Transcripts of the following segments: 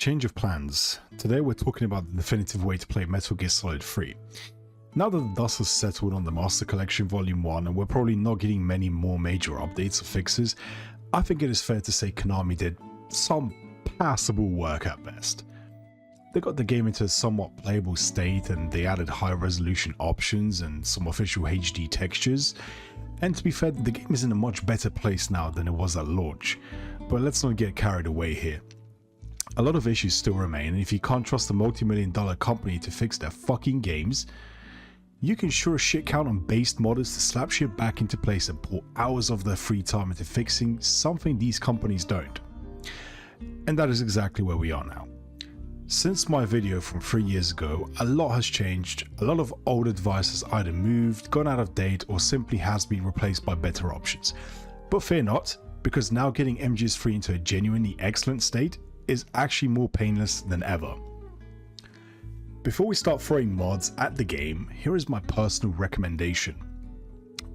Change of plans. Today we're talking about the definitive way to play Metal Gear Solid 3. Now that the dust has settled on the Master Collection Volume 1 and we're probably not getting many more major updates or fixes, I think it is fair to say Konami did some passable work at best. They got the game into a somewhat playable state and they added high resolution options and some official HD textures, and to be fair, the game is in a much better place now than it was at launch, but let's not get carried away here. A lot of issues still remain, and if you can't trust a multi-million-dollar company to fix their fucking games, you can sure as shit count on based modders to slap shit back into place and pour hours of their free time into fixing something these companies don't. And that is exactly where we are now. Since my video from 3 years ago, a lot has changed. A lot of old advice has either moved, gone out of date, or simply has been replaced by better options. But fear not, because now getting MGS3 into a genuinely excellent state is actually more painless than ever. Before we start throwing mods at the game, here is my personal recommendation.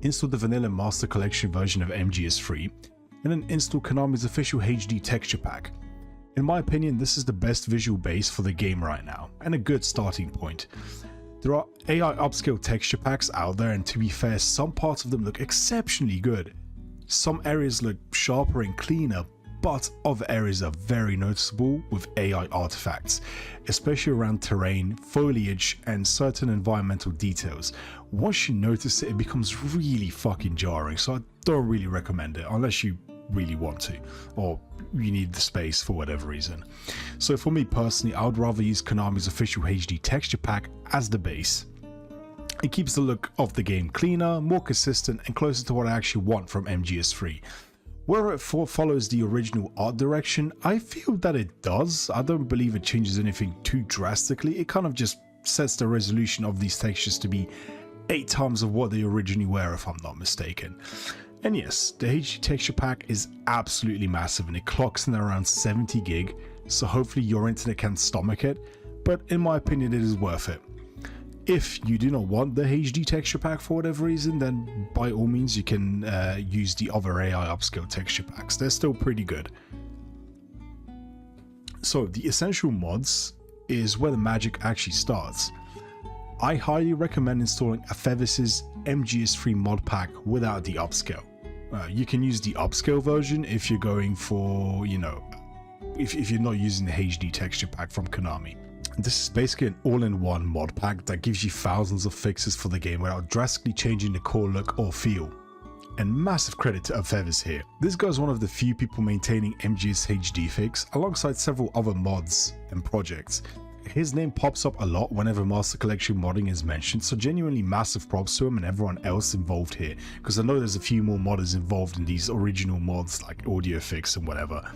Install the vanilla Master Collection version of MGS3 and then install Konami's official HD texture pack. In my opinion, this is the best visual base for the game right now and a good starting point. There are AI upscale texture packs out there, and to be fair, some parts of them look exceptionally good. Some areas look sharper and cleaner, but other areas are very noticeable with AI artifacts, especially around terrain, foliage, and certain environmental details. Once you notice it, it becomes really fucking jarring, so I don't really recommend it unless you really want to, or you need the space for whatever reason. So for me personally, I would rather use Konami's official HD texture pack as the base. It keeps the look of the game cleaner, more consistent, and closer to what I actually want from MGS3. Where it follows the original art direction, I feel that it does. I don't believe it changes anything too drastically. It kind of just sets the resolution of these textures to be 8 times of what they originally were, if I'm not mistaken. And yes, the HD texture pack is absolutely massive and it clocks in around 70 gig, so hopefully your internet can stomach it, but in my opinion it is worth it. If you do not want the HD texture pack for whatever reason, then by all means you can use the other AI upscale texture packs. They're still pretty good. So the essential mods is where the magic actually starts. I highly recommend installing Afevis' MGS3 mod pack without the upscale. You can use the upscale version if you're going for, if you're not using the HD texture pack from Konami. This is basically an all-in-one mod pack that gives you thousands of fixes for the game without drastically changing the core look or feel. And massive credit to Afevis here. This guy is one of the few people maintaining MGS HD fix alongside several other mods and projects. His name pops up a lot whenever Master Collection modding is mentioned, so genuinely massive props to him and everyone else involved here, because I know there's a few more modders involved in these original mods like audio fix and whatever.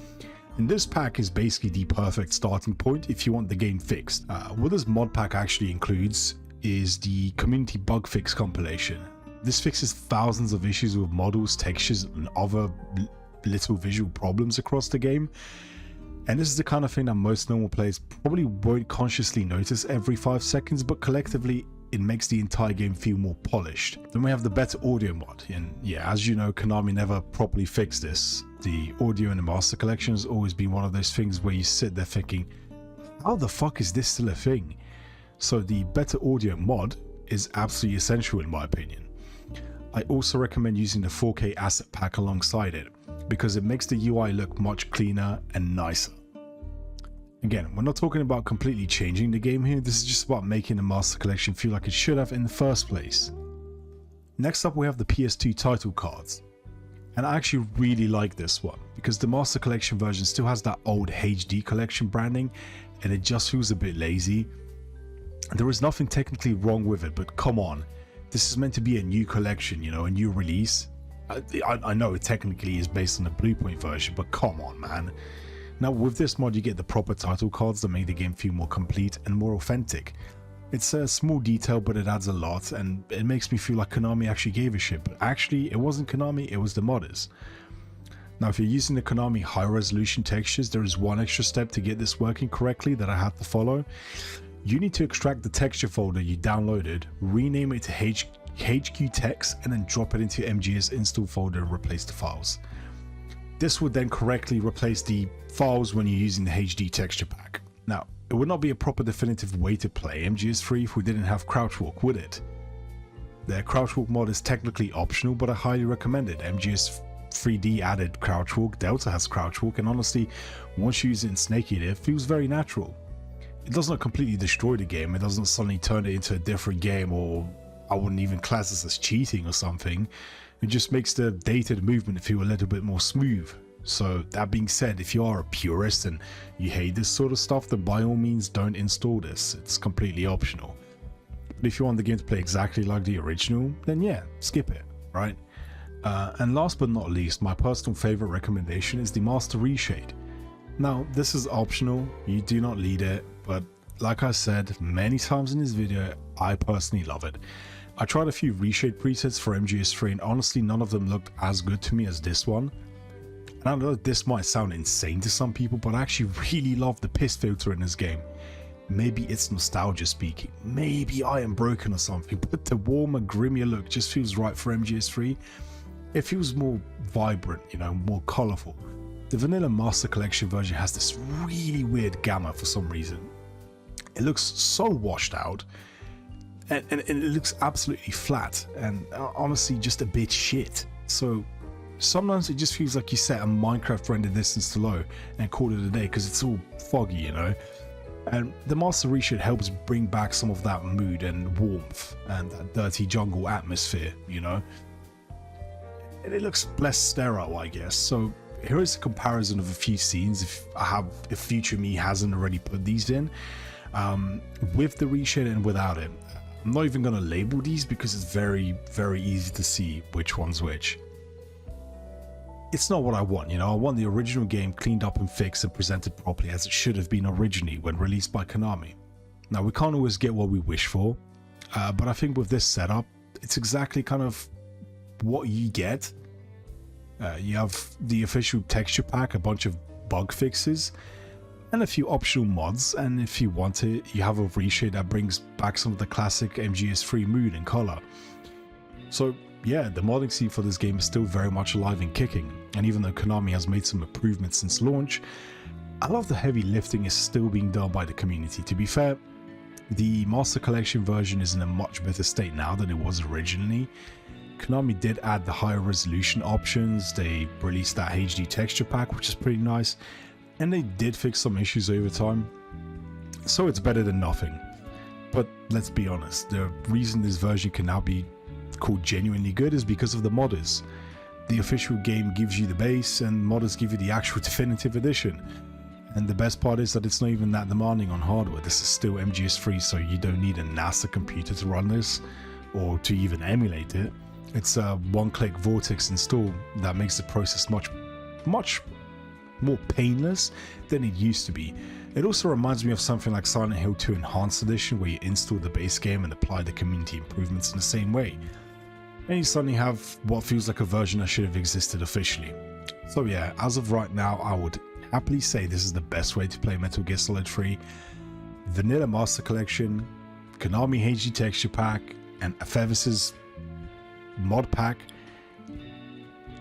And this pack is basically the perfect starting point if you want the game fixed. What this mod pack actually includes is the community bug fix compilation. This fixes thousands of issues with models, textures, and other little visual problems across the game. And this is the kind of thing that most normal players probably won't consciously notice every 5 seconds, but collectively it makes the entire game feel more polished. Then we have the better audio mod, and yeah, as you know, Konami never properly fixed this. The audio in the Master Collection has always been one of those things where you sit there thinking, how the fuck is this still a thing? So the better audio mod is absolutely essential in my opinion. I also recommend using the 4K asset pack alongside it, because it makes the UI look much cleaner and nicer. Again, we're not talking about completely changing the game here, this is just about making the Master Collection feel like it should have in the first place. Next up we have the PS2 title cards. And I actually really like this one, because the Master Collection version still has that old HD collection branding and it just feels a bit lazy. There is nothing technically wrong with it, but come on, this is meant to be a new collection, a new release. I know it technically is based on the Bluepoint version, but come on man. Now with this mod you get the proper title cards that make the game feel more complete and more authentic. It's a small detail, but it adds a lot, and it makes me feel like Konami actually gave a shit, but actually it wasn't Konami, it was the modders. Now if you're using the Konami high resolution textures, there is one extra step to get this working correctly that I had to follow. You need to extract the texture folder you downloaded, rename it to HQ text, and then drop it into your MGS install folder and replace the files. This would then correctly replace the files when you're using the HD texture pack. Now, it would not be a proper definitive way to play MGS3 if we didn't have crouch walk, would it? The crouch walk mod is technically optional, but I highly recommend it. MGS3D added crouch walk, Delta has crouch walk, and honestly, once you use it in Snake Eater, it feels very natural. It does not completely destroy the game, it doesn't suddenly turn it into a different game, or I wouldn't even class this as cheating or something. It just makes the dated movement feel a little bit more smooth. So that being said, if you are a purist and you hate this sort of stuff, then by all means don't install this, it's completely optional. But if you want the game to play exactly like the original, then yeah, skip it, right? And last but not least, my personal favorite recommendation is the Master Reshade. Now, this is optional, you do not need it, but like I said many times in this video, I personally love it. I tried a few Reshade presets for MGS3 and honestly none of them looked as good to me as this one. And I know this might sound insane to some people, but I actually really love the piss filter in this game. Maybe it's nostalgia speaking, maybe I am broken or something, but the warmer, grimmier look just feels right for MGS3. It feels more vibrant, you know, more colourful. The vanilla Master Collection version has this really weird gamma for some reason. It looks so washed out, and it looks absolutely flat, and honestly just a bit shit. So sometimes it just feels like you set a Minecraft render distance to low and call it a day because it's all foggy, you know. And the Master Reshade helps bring back some of that mood and warmth and that dirty jungle atmosphere, you know. And it looks less sterile, I guess. So here is a comparison of a few scenes if future me hasn't already put these in, with the Reshade and without it. I'm not even going to label these because it's very, very easy to see which one's which. It's not what I want, you know. I want the original game cleaned up and fixed and presented properly as it should have been originally when released by Konami. Now, we can't always get what we wish for, but I think with this setup, it's exactly kind of what you get. You have the official texture pack, a bunch of bug fixes, and a few optional mods, and if you want it, you have a Reshade that brings back some of the classic MGS3 mood and color. So yeah, the modding scene for this game is still very much alive and kicking, and even though Konami has made some improvements since launch, a lot of the heavy lifting is still being done by the community. To be fair, the Master Collection version is in a much better state now than it was originally. Konami did add the higher resolution options, they released that HD texture pack, which is pretty nice, and they did fix some issues over time, so it's better than nothing. But let's be honest, the reason this version can now be called genuinely good is because of the modders. The official game gives you the base and modders give you the actual definitive edition, and the best part is that it's not even that demanding on hardware. This is still MGS3, so you don't need a NASA computer to run this or to even emulate it. It's a one-click Vortex install that makes the process much more painless than it used to be. It also reminds me of something like Silent Hill 2 Enhanced Edition, where you install the base game and apply the community improvements in the same way, and you suddenly have what feels like a version that should have existed officially. So yeah, as of right now, I would happily say this is the best way to play Metal Gear Solid 3. Vanilla Master Collection, Konami HD Texture Pack, and Afevis Mod Pack,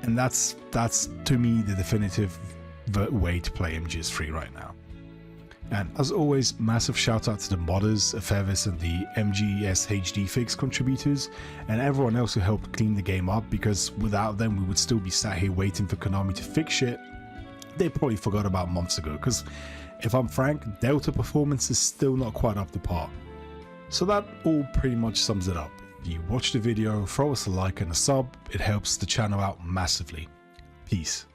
and that's to me the definitive way to play MGS3 right now. And as always, massive shout out to the modders, Afevis and the MGS HD fix contributors, and everyone else who helped clean the game up, because without them we would still be sat here waiting for Konami to fix shit they probably forgot about months ago, because if I'm frank, Delta performance is still not quite up to par. So that all pretty much sums it up. If you watched the video, throw us a like and a sub, it helps the channel out massively. Peace.